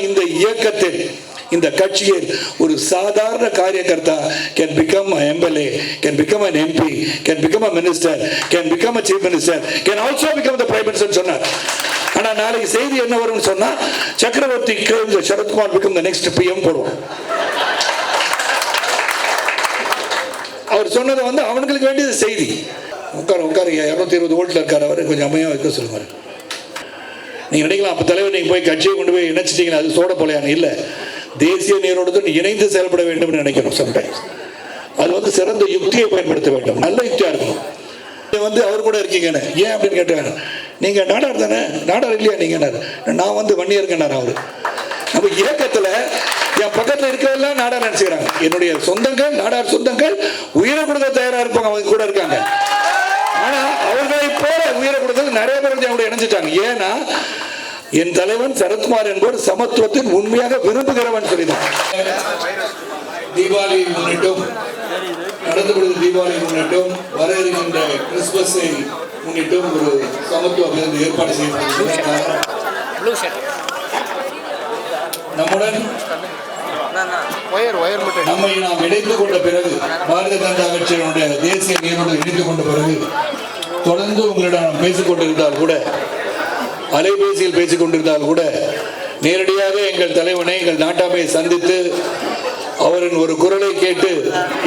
இந்த இயக்கத்தில் இந்த கட்சியில் ஒரு சாதாரண காரியகர்த்தா can become an MLA, can become an MP, can become a minister, can become a chief minister, can also become the prime minister சொன்னார். ஆனா நாளைக்கு செய்தி என்ன வரும்னு சொன்னா சக்கரவர்த்தி Sarathkumar become the next PM போடுவோம். அவர் சொன்னது அவங்களுக்கு வேண்டியது செய்தி. உட்காருங்க 220 வோல்ட்ல இருக்காரு, அவரை கொஞ்சம் அமையா வைக்க சொல்லுங்க. நீங்க நினைக்கலாம் அப்ப தலைவர் நீங்க போய் கட்சியை கொண்டு போய் இணைச்சிட்டீங்களா அது சோட போலையான இல்ல, தேசிய நீரோட்டத்துடன் இணைந்து செயல்பட வேண்டும் என்று நினைக்கிறோம். சம்டைம்ஸ் அது சிறந்த யுக்தியை பயன்படுத்த வேண்டும், நல்ல யுக்தியா இருக்கணும். அவர் கூட இருக்கீங்க ஏன் அப்படின்னு கேட்டாங்க. நீங்க நாடார் தானே, நாடார் இல்லையா நீங்க? நான் வன்னியர்கனார். அவரு நம்ம இயக்கத்துல என் பக்கத்துல இருக்கவெல்லாம் நாடார் நினைச்சுக்கிறாங்க. என்னுடைய சொந்தங்கள் நாடார் சொந்தங்கள் உயிரை கொடுக்க தயாரா இருப்பாங்க, அவங்க கூட இருக்காங்க. ஆனா அவர்களை போல உயிரை கொடுத்தது நிறைய பேர் கூட இணைஞ்சிட்டாங்க. ஏன்னா என் தலைவன் சரத்குமார் என்பவர் சமத்துவத்தின் உண்மையாக விரும்புகிறவன் சொல்லிதான். தீபாவளி முன்னிட்டும் நடந்து கொடுத்த தீபாவளி முன்னிட்டும் வர இருக்கின்ற கிறிஸ்துமஸை முன்னிட்டும் ஒரு சமத்துவ விருந்து ஏற்பாடு செய்யப்பட்டிருக்கிறது. நம்முடன் நம்மை நாம் இணைத்துக் கொண்ட பிறகு, பாரதிய ஜனதா கட்சியினுடைய தேசிய நீரோடு இணைத்துக் கொண்ட பிறகு தொடர்ந்து உங்களிடம் பேசிக் கொண்டிருந்தால் கூட, அலைபேசியில் பேசிக் கொண்டிருந்தால் கூட, நேரடியாக எங்கள் தலைவனை எங்கள் நாட்டாமையை சந்தித்து அவரின் ஒரு குரலை கேட்டு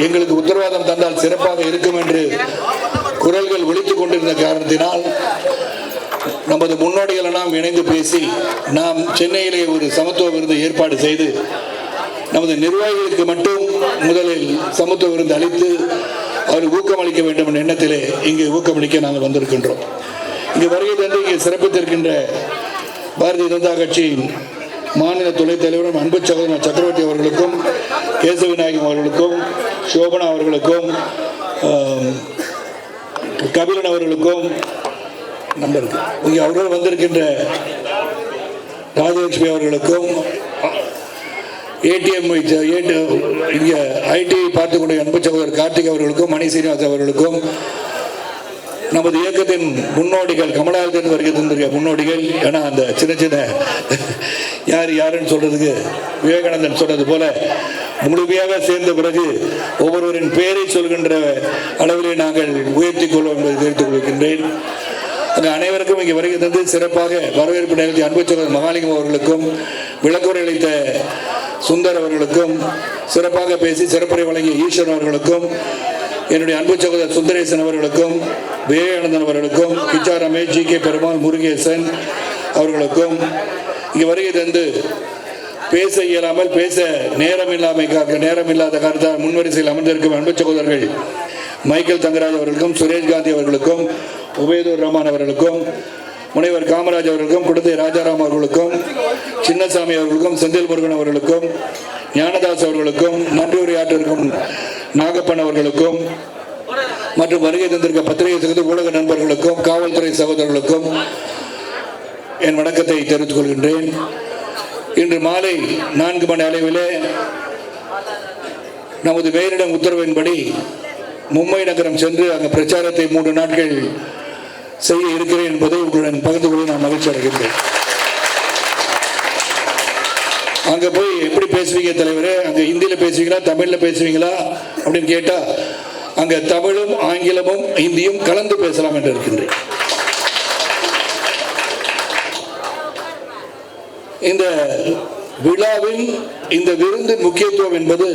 எங்களுக்கு உத்தரவாதம் தந்தால் சிறப்பாக இருக்கும் என்று குரல்கள் ஒலித்துக் கொண்டிருந்த காரணத்தினால் நமது முன்னோடிகள் எல்லாம் இணைந்து பேசி நாம் சென்னையிலே ஒரு சமத்துவ விருது ஏற்பாடு செய்து நமது நிர்வாகிகளுக்கு மட்டும் முதலில் சமத்துவ விருது அளித்து அவருக்கு ஊக்கமளிக்க வேண்டும் என்ற எண்ணத்திலே இங்கு ஊக்கமளிக்க நாங்கள் வந்திருக்கின்றோம். இங்கு வருகை தந்து இங்கே சிறப்பித்திருக்கின்ற பாரதிய ஜனதா கட்சியின் மாநில துணைத் தலைவரும் அன்பு சகோதரர் சக்கரவர்த்தி அவர்களுக்கும், கேசவிநாயகம் அவர்களுக்கும், சோபனா அவர்களுக்கும், கபிலன் அவர்களுக்கும், இங்கே அவர்கள் வந்திருக்கின்ற ராஜலட்சுமி அவர்களுக்கும், ஏடிஎம் இங்கே ஐடிஐ பார்த்துக் கொண்ட அன்பு சகோதரர் கார்த்திக் அவர்களுக்கும், மணி சீனிவாஸ் அவர்களுக்கும், நமது இயக்கத்தின் முன்னோடிகள் கமலாலயத்தின் வருகை தந்திருக்க முன்னோடிகள். ஏன்னா அந்த சின்ன சின்ன யாருன்னு சொல்றதுக்கு விவேகானந்தன் சொன்னது போல முழுமையாக சேர்ந்த பிறகு ஒவ்வொருவரின் பெயரை சொல்கின்ற அளவிலே நாங்கள் உயர்த்திக் கொள்வோம் என்பதை தெரிவித்துக் கொள்கின்றேன். அங்கே அனைவருக்கும் இங்கே வருகை தந்து சிறப்பாக வரவேற்பு நிகழ்ச்சி அன்பு சகோதரர் மகாலிங்கம் அவர்களுக்கும், விளக்குரை அளித்த சுந்தர் அவர்களுக்கும், சிறப்பாக பேசி சிறப்புரை வழங்கிய ஈஸ்வரன் அவர்களுக்கும், என்னுடைய அன்பு சகோதரர் சுந்தரேசன் அவர்களுக்கும், விவேகானந்தன் அவர்களுக்கும், கிச்சா ரமேஷ், ஜி கே பெருமாள், முருகேசன் அவர்களுக்கும், இங்கே வருகை தந்து பேச இயலாமல் பேச நேரம் இல்லாத காரணத்தால் முன்வரிசையில் அமர்ந்திருக்கும் அன்பு சகோதரர்கள் மைக்கேல் தங்கராஜ் அவர்களுக்கும், சுரேஷ் காந்தி அவர்களுக்கும், உபேதூர் ரஹ்மான் அவர்களுக்கும், முனைவர் காமராஜ் அவர்களுக்கும், குடந்தை ராஜாராம் அவர்களுக்கும், சின்னசாமி அவர்களுக்கும், செந்தில் முருகன் அவர்களுக்கும், ஞானதாஸ் அவர்களுக்கும், நன்றி உரையாற்றிருக்கும் நாகப்பன் அவர்களுக்கும் மற்றும் வருகை தந்திருக்க பத்திரிகை சகோதர ஊடக நண்பர்களுக்கும், காவல்துறை சகோதரர்களுக்கும் என் வணக்கத்தை தெரிவித்துக் கொள்கின்றேன். இன்று மாலை 4 மணி அளவிலே நமது மேலிடம் உத்தரவின்படி மும்பை நகரம் சென்று அங்கு பிரச்சாரத்தை 3 நாட்கள் செய்ய இருக்கிறேன் என்பதை உங்களுடன் பகிர்ந்து கொள்ள நான் மகிழ்ச்சி அடைகின்றேன். அங்க போய் எப்படி பேசுவீங்க தலைவரே, அங்க ஹிந்தியில பேசுவீங்களா தமிழ்ல பேசுவீங்களா அப்படின்னு கேட்டா அங்க தமிழும் ஆங்கிலமும் ஹிந்தியும் கலந்து பேசலாம் என்று இருக்கின்றேன். இந்த விழாவின் இந்த விருந்தின் முக்கியத்துவம் என்பது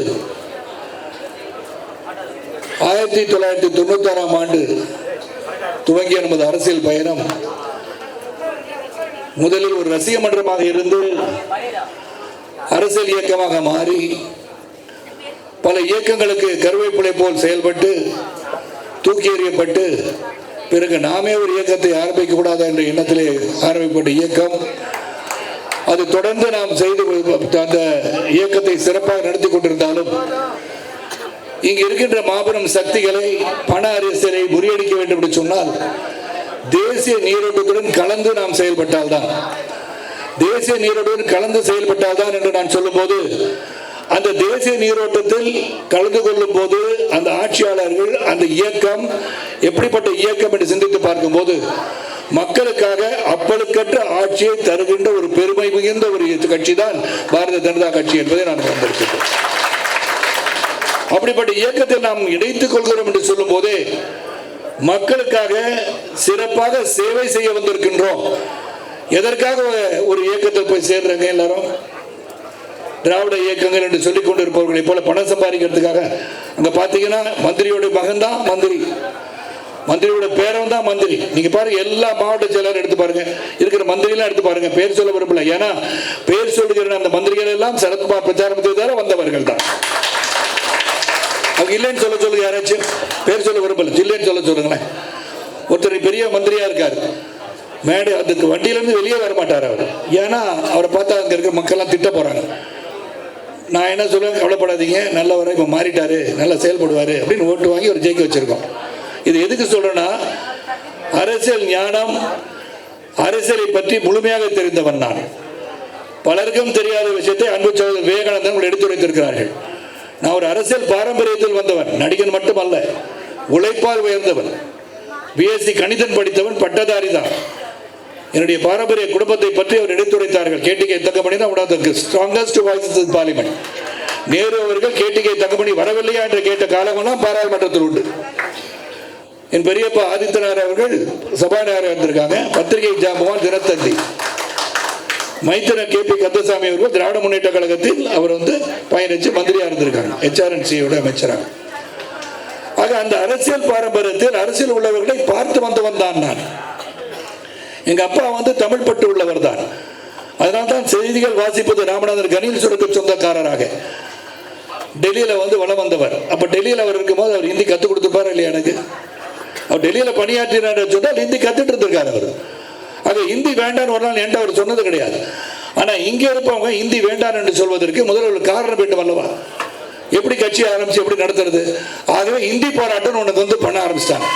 1996ஆம் ஆண்டு துவங்கிய நமது அரசியல் பயணம் முதலில் ஒரு ரசிக மன்றமாக இருந்து அரசியல் இயக்கமாக மாறி பல இயக்கங்களுக்கு கருவேப்பிலை போல் செயல்பட்டு தூக்கி எறியப்பட்டு பிறகு நாமே ஒரு இயக்கத்தை ஆரம்பிக்க கூடாது என்ற எண்ணத்திலே ஆரம்பிக்கப்பட்ட இயக்கம். அது தொடர்ந்து நாம் செய்து அந்த இயக்கத்தை சிறப்பாக நடத்தி கொண்டிருந்தாலும் இங்கு இருக்கின்ற மாபெரும் சக்திகளை பண அரசியலை முறியடிக்க வேண்டும் என்று சொன்னால் தேசிய நீரோட்டத்துடன் கலந்து நாம் செயல்பட்டால்தான், தேசிய நீரோட்டத்துடன் கலந்து செயல்பட்டால்தான் என்று நான் சொல்லும் போது, அந்த தேசிய நீரோட்டத்தில் கலந்து கொள்ளும் போது அந்த ஆட்சியாளர்கள் அந்த இயக்கம் எப்படிப்பட்ட இயக்கம் என்று சிந்தித்து பார்க்கும் போது மக்களுக்காக அப்பளுக்கற்ற ஆட்சியை தருகின்ற ஒரு பெருமை மிகுந்த ஒரு கட்சி தான் பாரதிய ஜனதா கட்சி என்பதை நான் வந்திருக்கிறேன். அப்படிப்பட்ட இயக்கத்தில் நாம் இணைத்துக் கொள்கிறோம் என்று சொல்லும் போதே மக்களுக்காக சிறப்பாக சேவை செய்ய வந்திருக்கின்றோம். எதற்காக ஒரு இயக்கத்தில் போய் சேர்றாங்க எல்லாரும்? திராவிட இயக்கங்கள் என்று சொல்லிக் கொண்டிருப்பவர்களை போல பணம் சம்பாதிக்கிறதுக்காக. அங்க பாத்தீங்கன்னா மந்திரியோட மகன் தான் மந்திரி, மந்திரியோட பேரன் தான் மந்திரி. நீங்க பாருங்க, எல்லா மாவட்ட செயலரும் எடுத்து பாருங்க, இருக்கிற மந்திரி எல்லாம் எடுத்து பாருங்க, பேர் சொல்ல விரும்பல. ஏன்னா பேர் சொல்லுகிற அந்த மந்திரிகள் எல்லாம் சரத்குமார் பிரச்சாரத்துக்கு வந்தவர்கள் தான். அவங்க இல்லைன்னு சொல்லுங்க, யாராச்சும் பேர் சொல்ல விரும்பல, இல்லைன்னு சொல்லுங்களேன். ஒருத்தர் பெரிய மந்திரியா இருக்காரு, மேடை அதுக்கு வண்டியிலேருந்து வெளியே வர மாட்டார் அவர். ஏன்னா அவரை பார்த்தா அங்கே இருக்கிற மக்கள்லாம் திட்ட போகிறாங்க. நான் என்ன சொல்லுவேன், கவலைப்படாதீங்க, நல்லவரை இப்போ மாறிட்டாரு, நல்லா செயல்படுவார் அப்படின்னு ஓட்டு வாங்கி ஒரு ஜெயிக்க வச்சுருக்கோம். இது எதுக்கு சொல்கிறேன்னா, அரசியல் ஞானம், அரசியலை பற்றி முழுமையாக தெரிந்தவன் நான். பலருக்கும் தெரியாத விஷயத்தை அன்பு சகோதரர் விவேகானந்தன் எடுத்துரைத்திருக்கிறார்கள். நான் ஒரு அரசியல் பாரம்பரியத்தில் வந்தவன், நடிகன் மட்டுமல்ல, உழைப்பால் உயர்ந்தவன், பிஎஸ்சி கணிதம் படித்தவன், பட்டதாரி தான். என்னுடைய பாரம்பரிய குடும்பத்தை பற்றி அவர் எடுத்துரைத்தார்கள். கேடிகே தங்கமணி தான் ஒன் ஸ்ட்ராங்கஸ்ட் வாய்ஸ் இன் பார்லிமெண்ட். நேரு அவர்கள் கேடிகே தங்கமணி வரவில்லையா என்று கேட்ட காலமெல்லாம் பாராளுமன்றத்தில் உண்டு. என் பெரியப்பா ஆதித்தனார் அவர்கள் சபாநாயகராக இருந்திருக்காங்க. பத்திரிகை ஜாம்பவான், தினத்தந்தி. மைத்திர KP கந்தசாமி அவர்கள் திராவிட முன்னேற்ற கழகத்தில் அவர் பயணிச்சு மந்திரியா இருந்திருக்காங்க, HRNC அமைச்சராக. ஆக அந்த அரசியல் பாரம்பரியத்தில் அரசியல் உள்ளவர்களை பார்த்து வந்தவன் தான் நான். எங்க அப்பா தமிழ் பட்டு உள்ளவர் தான். அதனால்தான் செய்திகள் வாசிப்பது ராமநாதன் கணில் சுரக்கு சொந்தக்காரராக டெல்லியில வளம் வந்தவர். அப்ப டெல்லியில் அவர் இருக்கும்போது அவர் ஹிந்தி கற்றுக் கொடுத்துப்பாரு இல்லையா? எனக்கு அவர் டெல்லியில பணியாற்றினார் சொன்னால் ஹிந்தி கத்துட்டு இருந்திருக்காரு அவர். ஆக ஹிந்தி வேண்டான்னு ஒரு நாள் என்கிட்ட அவர் சொன்னது கிடையாது. ஆனா இங்க இருப்பவங்க ஹிந்தி வேண்டாம் என்று சொல்வதற்கு முதல்ல ஒரு காரணம் வேண்டும் அல்லவா? எப்படி கட்சி ஆரம்பிச்சு எப்படி நடத்துறது? ஆகவே இந்தி போராட்டம் ஒன்று பண்ண ஆரம்பிச்சிட்டாங்க.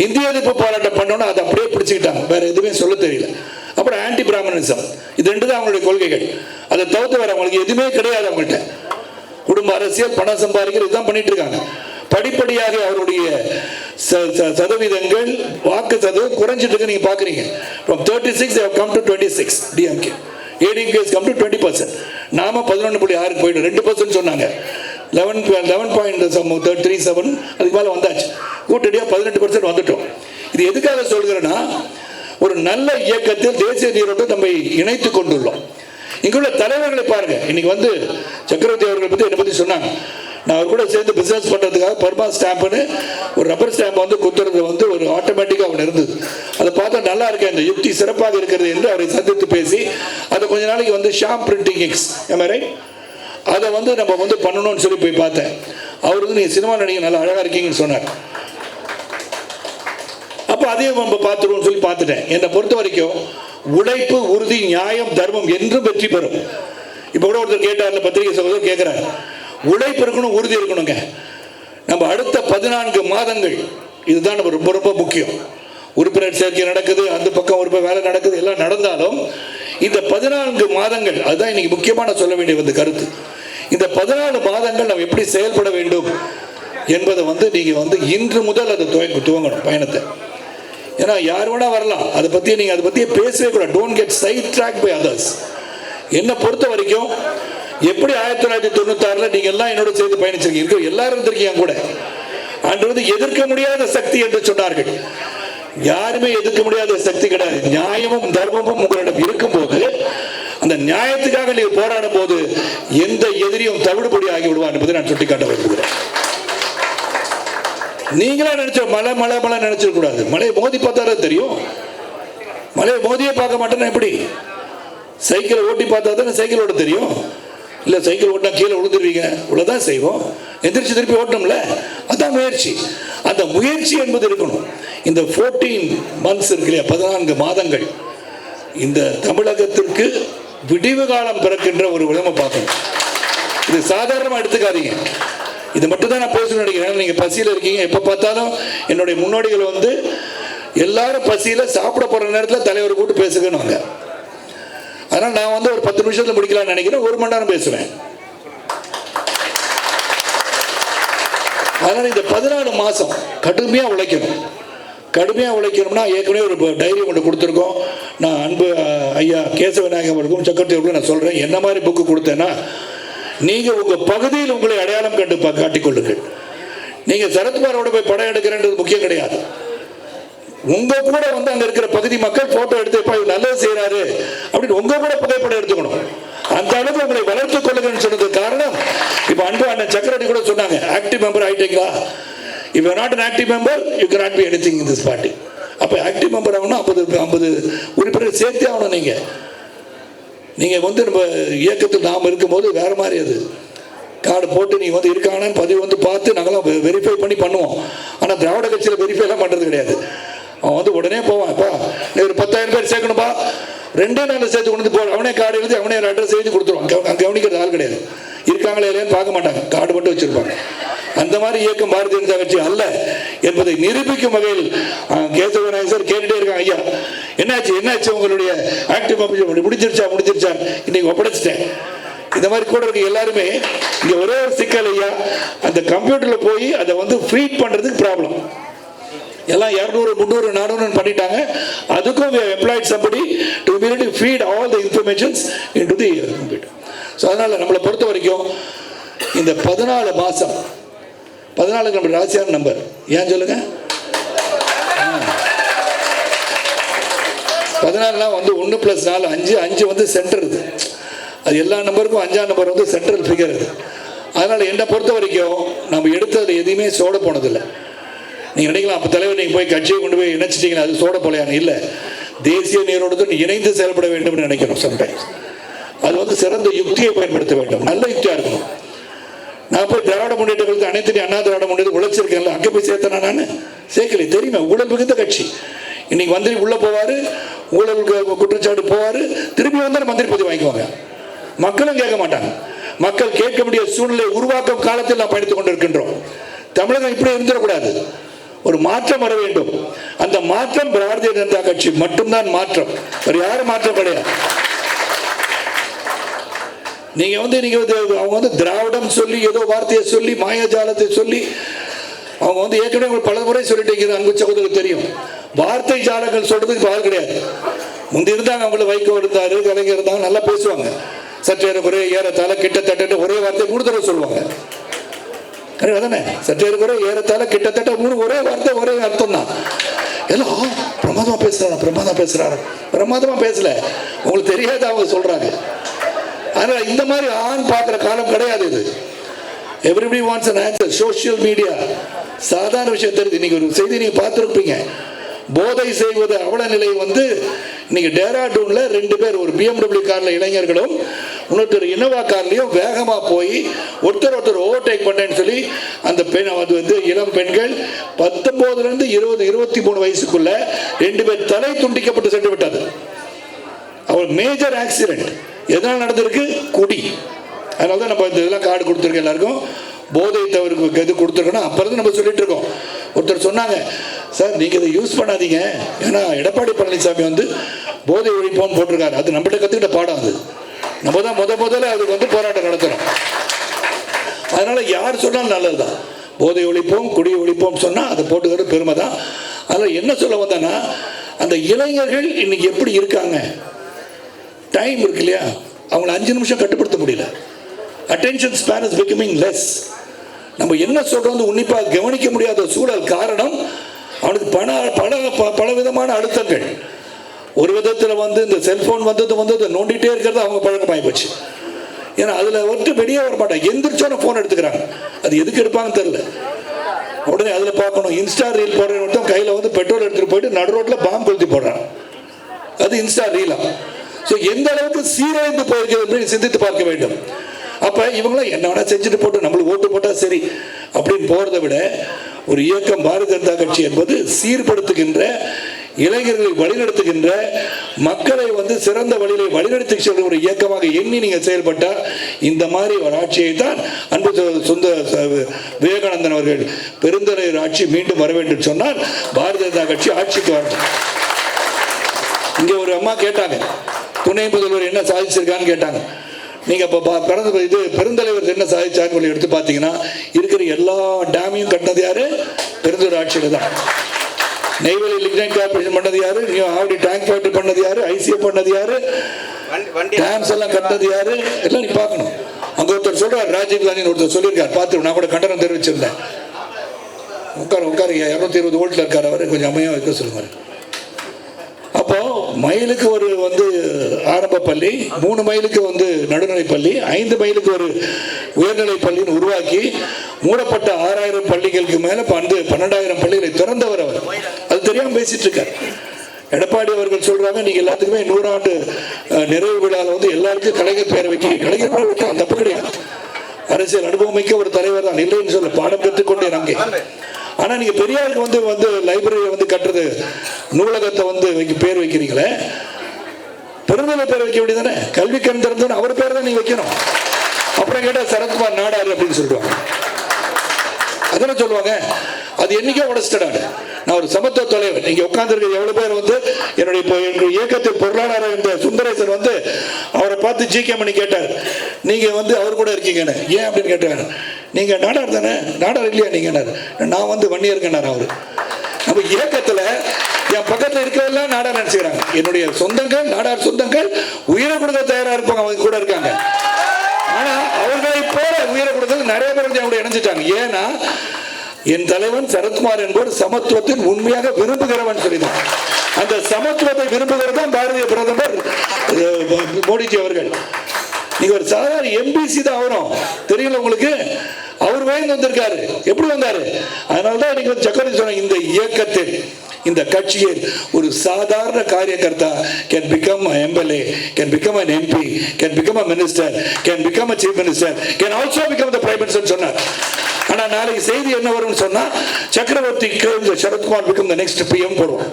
இந்திய எதிர்ப்பு போராட்டம் பண்ணோன்னா அதை அப்படியே பிடிச்சிக்கிட்டாங்க, வேற எதுவுமே சொல்ல தெரியல. அப்புறம் ஆன்டி பிராமணிசம், இது ரெண்டு தான் அவங்களுடைய கொள்கைகள். அதை தவிர்த்து வேற அவங்களுக்கு எதுவுமே கிடையாது. அவங்கள்ட்ட குடும்ப அரசியல், பணம் சம்பாதிக்கிறது இதுதான் பண்ணிட்டு இருக்காங்க. படிப்படியாக அவருடைய சதவீதங்கள், வாக்கு சதவீதம் குறைஞ்சிட்டு இருக்கு. நீங்க பாக்குறீங்க, from 36 they have come to 26. DMK, ADMK has come to 20%. நாம 11.6 போயிடும். 2% சொன்னாங்க, 11.37 அதுக்கு மேல வந்தாச்சு. கூட்டடியா 18% வந்துட்டோம். இது எதுக்காக சொல்கிறேன்னா, ஒரு நல்ல இயக்கத்தில் தேசிய நீரோட்டம் நம்மை இணைத்துக் கொண்டுள்ளோம். இங்குள்ள தலைவர்களை பாருங்க. இன்னைக்கு சக்கரவர்த்தி அவர்களை பத்தி என்னை பத்தி சொன்னாங்க. நான் அவர் கூட சேர்ந்து பிசினஸ் பண்றதுக்காக பர்மா ஸ்டாம்ப்னு ஒரு ரப்பர் ஸ்டாம்ப் குத்துறது ஒரு ஆட்டோமேட்டிக்கா அவன் இருந்தது. அதை பார்த்தா நல்லா இருக்கேன், இந்த யுக்தி சிறப்பாக இருக்கிறது என்று அவரை சந்தித்து பேசி அதை கொஞ்ச நாளைக்கு ஷாம் பிரிண்டிங் எக்ஸ் அதை நம்ம பண்ணணும்னு சொல்லி போய் பார்த்தேன். அவர் நீங்க சினிமா நடிகை நல்லா அழகா இருக்கீங்கன்னு சொன்னார். அப்ப அதையும் நம்ம பார்த்துருவோம் சொல்லி பார்த்துட்டேன். என்னை பொறுத்த வரைக்கும் உழைப்பு, உறுதி, நியாயம், தர்மம் என்றும் வெற்றி பெறும். இப்ப கூட ஒருத்தர் கேட்டார்ல, பத்திரிகை சகோதரர் கேட்கிறார், உழைப்பு இருக்கணும், உறுதி இருக்கணுங்க. நம்ம அடுத்த 14 மாதங்கள் இதுதான் நம்ம ரொம்ப ரொம்ப முக்கியம். உறுப்பினர் சேர்க்கை நடக்குது, அந்த பக்கம் ஒரு வேலை நடக்குது, எல்லாம் நடந்தாலும் இந்த 14 மாதங்கள் அதுதான் இன்னைக்கு முக்கியமான சொல்ல வேண்டிய கருத்து. இந்த 14 மாதங்கள் நம்ம எப்படி செயல்பட வேண்டும் என்பதை நீங்க இன்று முதல் அதை துவங்கணும் பயணத்தை. ஏன்னா யார் வேணா வரலாம், அதை பத்தி நீங்க அதை பத்தியே பேசவே கூட. Don't get side track by others. என்னை பொறுத்த வரைக்கும் எப்படி 1996 நீங்க எல்லாம் என்னோட சேர்ந்து பயணிச்சிருக்கீங்க, எல்லாரும் இருந்திருக்கீங்க கூட. அன்று எதிர்க்க முடியாத சக்தி என்று சொன்னார்கள். யாருமே எதிர்க்க முடியாத சக்தி கிடையாது. நியாயமும் தர்மமும் உங்களிடம் இருக்கும் போது, அந்த நியாயத்துக்காக நீங்க போராடும் போது எந்த எதிரியும் தவிடுபடி ஆகி விடுவார் என்பதை நான் சுட்டிக்காட்ட விரும்புகிறேன். நீங்களா நினைச்ச மழை மழை மழை நினைச்சிட கூடாது. மழையை மோதி பார்த்தாலே தெரியும். மழையை மோதியே பார்க்க மாட்டேன்னா எப்படி? சைக்கிளை ஓட்டி பார்த்தா தானே சைக்கிள் ஓட்ட தெரியும். இல்லை சைக்கிள் ஓட்டினா கீழே விழுந்துருவீங்க, இவ்வளோதான் செய்வோம். எந்திரிச்சு திருப்பி ஓட்டணும்ல, அதான் முயற்சி. அந்த முயற்சி என்பது இருக்கணும். இந்த 14 months இருக்கு இல்லையா, 14 மாதங்கள், இந்த தமிழகத்திற்கு விடிவு காலம் பிறக்கின்ற ஒரு விளம்பர பார்க்கணும். இது சாதாரணமாக எடுத்துக்காதீங்க. இது மட்டும் தான் நான் பேசணும்னு நினைக்கிறேன். நீங்கள் பசியில் இருக்கீங்க, எப்போ பார்த்தாலும் என்னுடைய முன்னோடிகள் எல்லாரும் பசியில் சாப்பிட போகிற நேரத்தில் தலைவர் கூப்பிட்டு பேசுகணுங்க. அதனால் நான் ஒரு 10 நிமிஷத்தில் முடிக்கலாம்னு நினைக்கிறேன், 1 மணி நேரம் பேசுவேன். அதனால் இந்த 14 மாதம் கடுமையாக உழைக்கணும். கடுமையாக உழைக்கணும்னா ஏற்கனவே ஒரு டைரி கொண்டு கொடுத்துருக்கோம். நான் அன்பு ஐயா கேசவ விநாயகம் அவர்களுக்கும் சக்கரவர்த்தி நான் சொல்கிறேன், என்ன மாதிரி புக்கு கொடுத்தேன்னா, நீங்கள் உங்கள் பகுதியில் உங்களை அடையாளம் கண்டு காட்டிக்கொள்ளுங்கள். நீங்கள் சரத்குமாரோட போய் படம் எடுக்கிறன்றது முக்கியம் கிடையாது. உங்க கூட வந்து அங்க இருக்கிற பகுதி மக்கள் போட்டோ எடுத்து நல்லது செய்யறாரு அப்படின்னு உங்க கூட புகைப்படம் எடுத்துக்கணும். அந்த அளவுக்கு உங்களை வளர்த்துக் கொள்ளுங்கன்னு சொன்னதுக்கு காரணம், இப்ப அன்பு அண்ணன் சக்கரவர்த்தி கூட சொன்னாங்க, ஆக்டிவ் மெம்பர் ஆயிட்டீங்களா? if you are not an active member you cannot be anything in this party. அப்ப ஆக்டிவ் மெம்பர் ஆகணும், 50 உறுப்பினர் சேர்த்தே ஆகணும். நீங்க வந்து நம்ம இயக்கத்தில் நாம் இருக்கும்போது வேற மாதிரி அது கார்டு போட்டு நீ வந்து இருக்கானு பதிவு வந்து பார்த்து நாங்களாம் வெரிஃபை பண்ணி பண்ணுவோம். ஆனால் திராவிட கட்சியில் வெரிஃபைலாம் பண்ணுறது கிடையாது. அவன் வந்து உடனே போவான், அப்பா நீ ஒரு 10,000 பேர் சேர்க்கணும்பா, 2 நாளில் சேர்த்து கொண்டு போ, அவனே கார்டு எழுதி அவனே ஒரு அட்ரஸ் எழுதி கொடுத்துருவான். கவனிக்கிறது ஆள் கிடையாது, இருக்காங்களே இல்லையான்னு பார்க்க மாட்டாங்க, கார்டு மட்டும் வச்சிருப்பாங்க. அந்த மாதிரி இயக்கம் பாரதிய ஜனதா கட்சி அல்ல என்பதை நிரூபிக்கும் வகையில் கேசவ விநாயகர் சார் கேட்டுட்டே இருக்காங்க, ஐயா என்னாச்சு உங்களுடைய ஆக்டிவ் முடிஞ்சிருச்சா இன்னைக்கு ஒப்படைச்சிட்டேன். இந்த மாதிரி கூட இருக்க எல்லாருமே இங்க ஒரே ஒரு சிக்கல் ஐயா, அந்த கம்ப்யூட்டர்ல போய் அதை வந்து ஃபீட் பண்றதுக்கு ப்ராப்ளம். எல்லாம் 200, 300, 400 பண்ணிட்டாங்க. அதுக்கும் we have employed somebody to immediately feed all the informations into the computer. So அதனால நம்மளை பொறுத்த வரைக்கும் இந்த 14 மாசம் 14 நம்ம ராசியான நம்பர் ஏன் சொல்லுங்க, 14 வந்து 1 + 4 5 வந்து சென்டர். அது எல்லா நம்பருக்கும் 5ஆம் நம்பர் வந்து சென்ட்ரல் ஃபிகர். அதனால என்னை பொறுத்த வரைக்கும் நம்ம எடுத்தது எதையுமே சோட போனதில்லை. நீங்கள் நினைக்கலாம், அப்போ தலைவர் நீங்கள் போய் கட்சியை கொண்டு போய் இணைச்சிட்டீங்களா அது சோட போலையான இல்லை. தேசிய நீரோடு இணைந்து செயல்பட வேண்டும் நினைக்கிறோம். சம்டைம்ஸ் அது வந்து சிறந்த யுக்தியை பயன்படுத்த வேண்டும், நல்ல யுக்தியாக இருக்கணும். நான் போய் திராவிட முன்னேற்றங்களுக்கு அனைத்து அண்ணா திராவிட முன்னேற்றம் உழைச்சிருக்கேன்ல, அங்கே போய் சேர்த்தனா நான் சேர்க்கலை. தெரியுமா, ஊழல் மிகுந்த கட்சி. இன்னைக்கு மந்திரி உள்ள போவார், ஊழல் குற்றச்சாட்டு போவார், திரும்பி வந்து மந்திரி பதவி வாங்கிக்குவாங்க. மக்களும் கேட்க மாட்டாங்க. மக்கள் கேட்க முடியாத சூழ்நிலை உருவாக்கும் காலத்தில் நாம் பயணித்துக் கொண்டிருக்கின்றோம். தமிழகம் இப்படி இருந்துடக்கூடாது, ஒரு மாற்றம் வர வேண்டும். அந்த மாற்றம் பாரதிய ஜனதா கட்சி மட்டும்தான் மாற்றம், வேறு யாரும் மாற்றம் கிடையாது. நீங்க அவங்க வந்து திராவிடம் சொல்லி ஏதோ வார்த்தையை சொல்லி மாயாஜாலத்தை சொல்லி அவங்க வந்து ஏற்கனவே பல முறை சொல்லிட்டு அன்பு சகோதரருக்கு தெரியும். வார்த்தை ஜாலங்கள் சொல்றதுக்கு பால் கிடையாது. முந்தி இருந்தாங்க, அவங்கள வைகோ இருந்தாரு, கலைஞர் இருந்தாங்க, நல்லா பேசுவாங்க. சற்றேற குறை ஏறத்தாழ கிட்டத்தட்ட ஒரே வார்த்தை 3 தடவை சொல்லுவாங்க. அதானே, சற்றேற குறை ஏறத்தாழ கிட்டத்தட்ட 3 ஒரே வார்த்தை ஒரே அர்த்தம் தான். எல்லாம் பிரமாதமா பேசல, உங்களுக்கு தெரியாத அவங்க சொல்றாங்க. அதனால இந்த மாதிரி ஆண் பார்க்குற காலம் கிடையாது இது. Everybody wants an answer. Social media சாதாரண விஷயம் தெரியுது. இன்னைக்கு ஒரு செய்தி நீங்க பார்த்துருப்பீங்க, போதை செய்வது அவல நிலை வந்து இன்னைக்கு டேராடூன்ல 2 பேர், ஒரு BMW கார்ல இளைஞர்களும் இன்னொருத்தர் இனோவா கார்லையும் வேகமா போய் ஒருத்தர் ஓவர்டேக் பண்ணேன்னு சொல்லி அந்த பெண் வந்து இளம் பெண்கள் 19 to 20, 23 வயசுக்குள்ள 2 பேர் தலை துண்டிக்கப்பட்டு சென்று விட்டது. அவர் மேஜர் ஆக்சிடென்ட். எதனால் நடந்திருக்கு? குடி. அதனால தான் நம்ம இதெல்லாம் கார்டு கொடுத்துருக்கோம் எல்லாருக்கும். போதை தவறுக்கு எது கொடுத்துருக்கோன்னா அப்புறம் நம்ம சொல்லிட்டு இருக்கோம். ஒருத்தர் சொன்னாங்க, சார் நீங்கள் இதை யூஸ் பண்ணாதீங்க, ஏன்னா எடப்பாடி பழனிசாமி வந்து போதை ஒழிப்போன்னு போட்டிருக்காரு. அது நம்மகிட்ட கற்றுக்கிட்ட பாடம். அது நம்ம தான் முதல்ல அதுக்கு வந்து போராட்டம் நடத்துகிறோம். அதனால யார் சொன்னாலும் நல்லதுதான். போதை ஒழிப்போம், குடி ஒழிப்போம் சொன்னால் அதை போட்டுக்கிறது பெருமை தான். அதனால் என்ன சொல்ல வந்தேன்னா, அந்த இளைஞர்கள் இன்னைக்கு எப்படி இருக்காங்க, டைம் இருக்கு இல்லையா, அவங்கள 5 நிமிஷம் கட்டுப்படுத்த முடியல. Attention span is becoming less. நம்ம என்ன சொல்றோம் உன்னிப்பாக கவனிக்க முடியாத சூழல். காரணம், அவனுக்கு பல விதமான அழுத்தங்கள். ஒரு விதத்தில் வந்து இந்த செல்போன் வந்து நோண்டிட்டே இருக்கிறது அவங்க பழக்கமாகி போச்சு. ஏன்னா அதில் வந்து வெளியே வர மாட்டாங்க, எந்திரிச்சோன்னு ஃபோன் எடுத்துக்கிறாங்க. அது எதுக்கு எடுப்பாங்கன்னு தெரியல. உடனே அதில் பார்க்கணும், இன்ஸ்டா ரீல் போடுற மட்டும் கையில் வந்து பெட்ரோல் எடுத்துகிட்டு போயிட்டு நடு ரோட்டில் பாம்பு கொளுத்தி போடுறாங்க. அது இன்ஸ்டா ரீலா? ஸோ எந்த அளவுக்கு சீரழிந்து போயிருக்கிறது சிந்தித்து பார்க்க வேண்டும். அப்போ இவங்களாம் என்ன வேணா செஞ்சுட்டு போட்டு நம்மளுக்கு ஓட்டு போட்டால் சரி அப்படின்னு போகிறத விட, ஒரு இயக்கம் பாரதிய ஜனதா கட்சி என்பது சீர்படுத்துகின்ற, இளைஞர்களை வழிநடத்துகின்ற, மக்களை வந்து சிறந்த வழியிலே வழிநடத்தி செல்கிற ஒரு இயக்கமாக எண்ணி நீங்கள் செயல்பட்டால் இந்த மாதிரி ஒரு ஆட்சியை தான் அன்பு சொந்த விவேகானந்தன் அவர்கள் பெருந்தலைவர் ஆட்சி மீண்டும் வர வேண்டும் சொன்னால் பாரதிய ஜனதா கட்சி ஆட்சிக்கு வரணும். இங்கே ஒரு அம்மா கேட்டாங்க, துணை முதல்வர் என்ன சாதிச்சிருக்கான்னு கேட்டாங்க. நீங்க இப்போ பெருந்தலைவர் என்ன சாதிச்சாருன்னு எடுத்து பார்த்தீங்கன்னா, இருக்கிற எல்லா டேமையும் கட்டினது யாரு? பெருந்தலைவர் ஆட்சியில் தான். நெய்வேலி லிக்னைட் கார்பரேஷன் பண்ணது யாரு, ஆவடி டேங்க் ஃபேக்டரி பண்ணது யாரு, ஐசிஎஃப் பண்ணது யாரு, டேம்ஸ் எல்லாம் கட்டினது யாரு, எல்லாம் நீ பார்க்கணும். அங்க ஒருத்தர் சொல்றாரு, ராஜீவ் காந்தின்னு ஒருத்தர் சொல்லியிருக்காரு, பார்த்து நான் கூட கண்டனம் தெரிவிச்சிருந்தேன். உட்காருங்க 220 வோல்ட்ல இருக்காரு அவரு, கொஞ்சம் அமையா வைக்க சொல்லுங்க. அப்போ மைலுக்கு ஒரு ஆரம்ப பள்ளி, 3 மைலுக்கு நடுநிலை பள்ளி, 5 மைலுக்கு ஒரு உயர்நிலை பள்ளின்னு உருவாக்கி மூடப்பட்ட 6000 பள்ளிகளுக்கு மேல 12,000 பள்ளிகளை திறந்தவர் அவர். அது தெரியாம பேசிட்டு இருக்கார். எடப்பாடி அவர்கள் சொல்றாங்க, நீங்க எல்லாத்துக்குமே 100 ஆண்டு நிறைவு விழாவில் எல்லாருக்கும் கலைஞர் பேரை வைக்க. கலைஞர் பேரை வைக்க அந்த தப்பு கிடையாது. அரசியல் அனுபவம் மிக்க ஒரு தலைவர் தான், இல்லைன்னு சொல்ல, பாடம் கற்றுக்கொண்டே நம்பி. ஆனா நீங்க பெரியாருக்கு லைப்ரரி கட்டுறது, நூலகத்தை பேர் வைக்கிறீங்களே, பெருந்தலை பேர் வைக்க வேண்டியதானே? கல்வி கண் திறந்தவன் அவர் பேர் தான் நீங்க வைக்கணும். அப்புறம் கேட்டா சரத்குமார் நாடாரு அப்படின்னு சொல்லுவாங்க. அதான சொல்லுவாங்க. அது என்னைக்கோ உடச்சிட்டாரு. நான் ஒரு சமத்துவ தலைவர். நீங்க உட்கார்ந்துருக்க எவ்வளவு பேர் என்னுடைய இயக்கத்தில் பொருளாதார இந்த சுந்தரேசன் அவரை பார்த்து ஜி கே மணி கேட்டார், நீங்க அவர் கூட இருக்கீங்கன்னு. ஏன் அப்படின்னு கேட்டார். நீங்க நாடார் தானே? நாடார் இல்லையா நீங்க? நான் வன்னியர்கனார். அவரு நம்ம இயக்கத்துல என் பக்கத்துல இருக்கவெல்லாம் நாடார் நினைச்சுக்கிறாங்க. என்னுடைய சொந்தங்கள், நாடார் சொந்தங்கள் உயிரை கொடுக்க தயாரா இருப்பாங்க, அவங்க கூட இருக்காங்க. ஆனா அவர்களை போல உயிரை கொடுத்தது நிறைய பேர் இணைஞ்சிட்டாங்க. ஏன்னா என் தலைவன் சரத்குமார் என்பவர் சமத்துவத்தின் உண்மையாக விரும்புகிறவன் சொல்லிதான். அந்த சமத்துவத்தை விரும்புகிறது தான் பாரதிய பிரதமர் மோடிஜி அவர்கள். நீங்க ஒரு சாதாரண எம்பிசி தான் வரும், தெரியல உங்களுக்கு. அவர் வாங்கி வந்திருக்காரு. எப்படி வந்தாரு? அதனால்தான் நீங்க சக்கரவர்த்தி சொன்ன இந்த இயக்கத்தில், இந்த கட்சியில் ஒரு சாதாரண காரியகர்த்தா can become an MLA, can become an MP, can become a minister, can become a chief minister, can also become the prime minister சொன்னார். ஆனா நாளைக்கு செய்தி என்ன வரும்னு சொன்னா, சக்கரவர்த்தி Sarathkumar become the next PM போடுவோம்.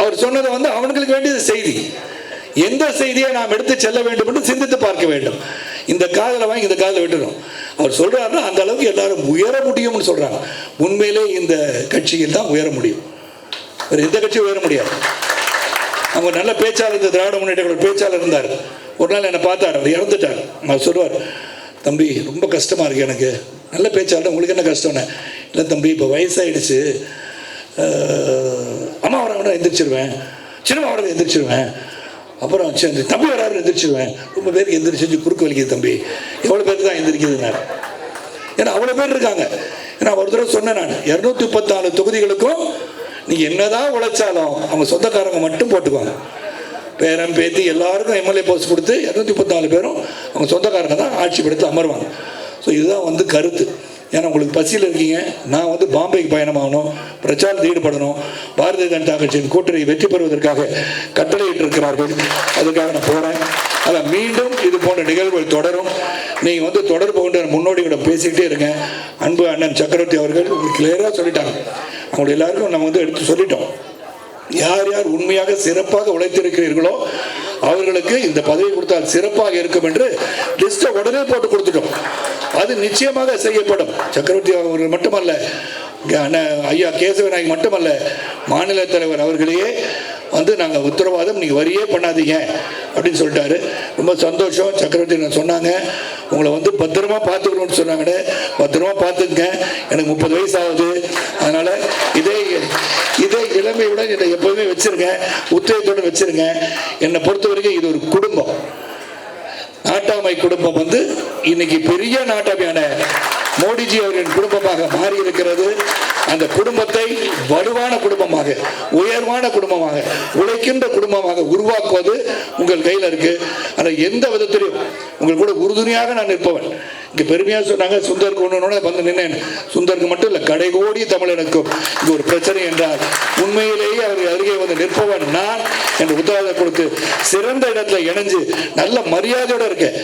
அவர் சொன்னது அவங்களுக்கு வேண்டியது செய்தி. எந்த செய்தியை நாம் எடுத்து செல்ல வேண்டும் என்று சிந்தித்து பார்க்க வேண்டும். இந்த காதலை வாங்கி இந்த காதலை விட்டுடும். அவர் சொல்றாருன்னா அந்த அளவுக்கு எல்லாரும் உயர முடியும்னு சொல்றாங்க. உண்மையிலே இந்த கட்சியில் தான் உயர முடியும், வேற எந்த கட்சியும் உயர முடியாது. அவங்க நல்ல பேச்சாளர், இந்த திராவிட முன்னேற்ற பேச்சாளர் இருந்தார். ஒரு நாள் என்னை பார்த்தார், அவர் இறந்துட்டார். அவர் சொல்லுவார், தம்பி ரொம்ப கஷ்டமா இருக்கு எனக்கு. நல்ல பேச்சாளர், உங்களுக்கு என்ன கஷ்டம்னு. இல்லை தம்பி, இப்போ வயசாயிடுச்சு, அம்மா வர எந்திரிச்சிருவேன், சினிமா வர எந்திரிச்சிருவேன், அப்புறம் சரி தம்பி வராரு எந்திரிச்சிருவேன், ரொம்ப பேருக்கு எந்திரிச்சு குறுக்கு வலிக்குது தம்பி. எவ்வளோ பேருக்கு தான் எந்திரிக்குதுன்னாரு. ஏன்னா அவ்வளோ பேர் இருக்காங்க. ஏன்னா ஒரு தடவை சொன்னேன் நான், 234 தொகுதிகளுக்கும் நீங்கள் என்னதான் உழைச்சாலும் அவங்க சொந்தக்காரங்க மட்டும் போட்டுக்குவாங்க. பேரன் பேத்தி எல்லாருக்கும் எம்எல்ஏ போஸ்ட் கொடுத்து 234 பேரும் அவங்க சொந்தக்காரங்க தான் ஆட்சி படுத்து அமர்வாங்க. ஸோ இதுதான் கருத்து. ஏன்னா உங்களுக்கு பசியில் இருக்கீங்க. நான் பாம்பேக்கு பயணமாகணும், பிரச்சாரத்தில் ஈடுபடணும். பாரதிய ஜனதா கட்சியின் கூட்டணி வெற்றி பெறுவதற்காக கட்டளையிட்டு இருக்கிறார்கள். அதுக்காக நான் போகிறேன். அதில் மீண்டும் இது போன்ற நிகழ்வுகள் தொடரும். நீங்கள் தொடர்பு கொண்டு முன்னோடியோட பேசிக்கிட்டே இருங்க. அன்பு அண்ணன் சக்கரவர்த்தி அவர்கள் கிளியராக சொல்லிட்டாங்க. அவங்களை எல்லாருக்கும் நம்ம எடுத்து சொல்லிட்டோம். யார் யார் உண்மையாக சிறப்பாக உழைத்திருக்கிறீர்களோ அவர்களுக்கு இந்த பதவி கொடுத்தால் சிறப்பாக இருக்கும் என்று லிஸ்ட்டை உடனே போட்டு கொடுத்துட்டோம். அது நிச்சயமாக செய்யப்படும். சக்கரவர்த்தி அவர்கள் மட்டுமல்ல, ஐயா கேசவநாயக் மட்டுமல்ல, மாநில தலைவர் அவர்களையே நாங்கள் உத்தரவாதம் நீங்கள் வரியே பண்ணாதீங்க அப்படின்னு சொல்லிட்டாரு. ரொம்ப சந்தோஷம். சக்கரவர்த்தி சொன்னாங்க, உங்களை பத்திரமா பார்த்துக்கணும்னு சொன்னாங்க. பத்திரமா பார்த்துங்க. எனக்கு 30 வயசு ஆகுது. அதனால இதே இளமையுடன் என்னை எப்பவுமே வச்சிருங்க, உத்தேகத்தோடு வச்சிருங்க. என்னை பொறுத்த வரைக்கும் இது ஒரு குடும்பம், நாட்டாமை குடும்பம் இன்னைக்கு பெரிய நாட்டாமையான மோடிஜி அவர்களின் குடும்பமாக மாறி இருக்கிறது. அந்த குடும்பத்தை வலுவான குடும்பமாக, உயர்வான குடும்பமாக, உழைக்கின்ற குடும்பமாக உருவாக்குவது உங்கள் கையில் இருக்கு. ஆனால் எந்த விதத்திலும் உங்கள் கூட உறுதுணையாக நான் நிற்பவன். இங்கே பெருமையாக சொன்னாங்க, சுந்தருக்கு ஒன்று நின்னேன். சுந்தருக்கு மட்டும் இல்லை, கடைகோடி தமிழனுக்கும் இது ஒரு பிரச்சனை என்றால் உண்மையிலேயே அவர் அருகே நிற்பவன் நான் என்று உத்தரவாதம் கொடுத்து சிறந்த இடத்துல இணைஞ்சு நல்ல மரியாதையோடு இருக்கேன்.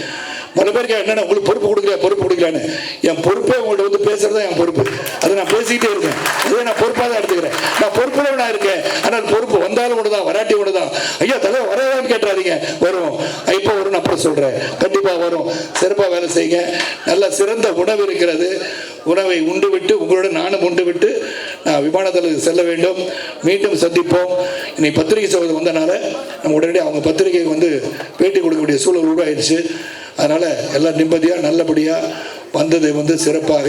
பல பேருக்கு என்னென்ன உங்களுக்கு பொறுப்பு கொடுக்கலான்னு. என் பொறுப்பே உங்கள்கிட்ட பேசுறது என் பொறுப்பு. அதை நான் பேசிக்கிட்டே இருக்கேன். அதை நான் பொறுப்பாக தான் எடுத்துக்கிறேன். நான் பொறுப்புள்ளவனா இருக்கேன். ஆனால் பொறுப்பு வந்தாலும் ஒன்று தான், வராட்டி ஒன்று தான். ஐயா தலைவர் வரதான்னு கேட்டாதீங்க, வரும். இப்போ வரும், அப்புறம் சொல்றேன். கண்டிப்பாக வரும். சிறப்பாக வேலை செய்யுங்க. நல்ல சிறந்த உணவு இருக்கிறது. உணவை உண்டு விட்டு, உங்களோட நானும் உண்டு விட்டு நான் விமானத்தில் செல்ல வேண்டும். மீண்டும் சந்திப்போம். இன்னைக்கு பத்திரிகை சகோதரர் வந்தனால நம்ம உடனடியாக அவங்க பத்திரிகைக்கு பேட்டி கொடுக்கக்கூடிய சூழல் உருவாயிடுச்சு. அதனால் எல்லாம் நிம்மதியாக நல்லபடியாக வந்ததை சிறப்பாக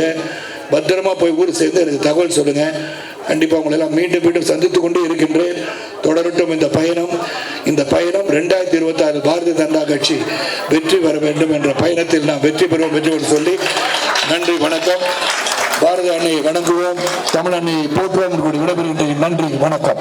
பத்திரமா போய் ஊர் சேர்ந்து எனக்கு தகவல் சொல்லுங்கள். கண்டிப்பாக உங்களெல்லாம் மீண்டும் மீண்டும் சந்தித்து கொண்டு இருக்கின்றேன். தொடரட்டும் இந்த பயணம். இந்த பயணம் 2026 பாரதிய ஜனதா கட்சி வெற்றி பெற வேண்டும் என்ற பயணத்தில் நாம் வெற்றி பெறுவோம் சொல்லி நன்றி, வணக்கம். பாரத அன்னையை வணங்குவோம், தமிழ் அன்னையை போற்றுவோம். விடைபெறுகின்றேன். நன்றி, வணக்கம்.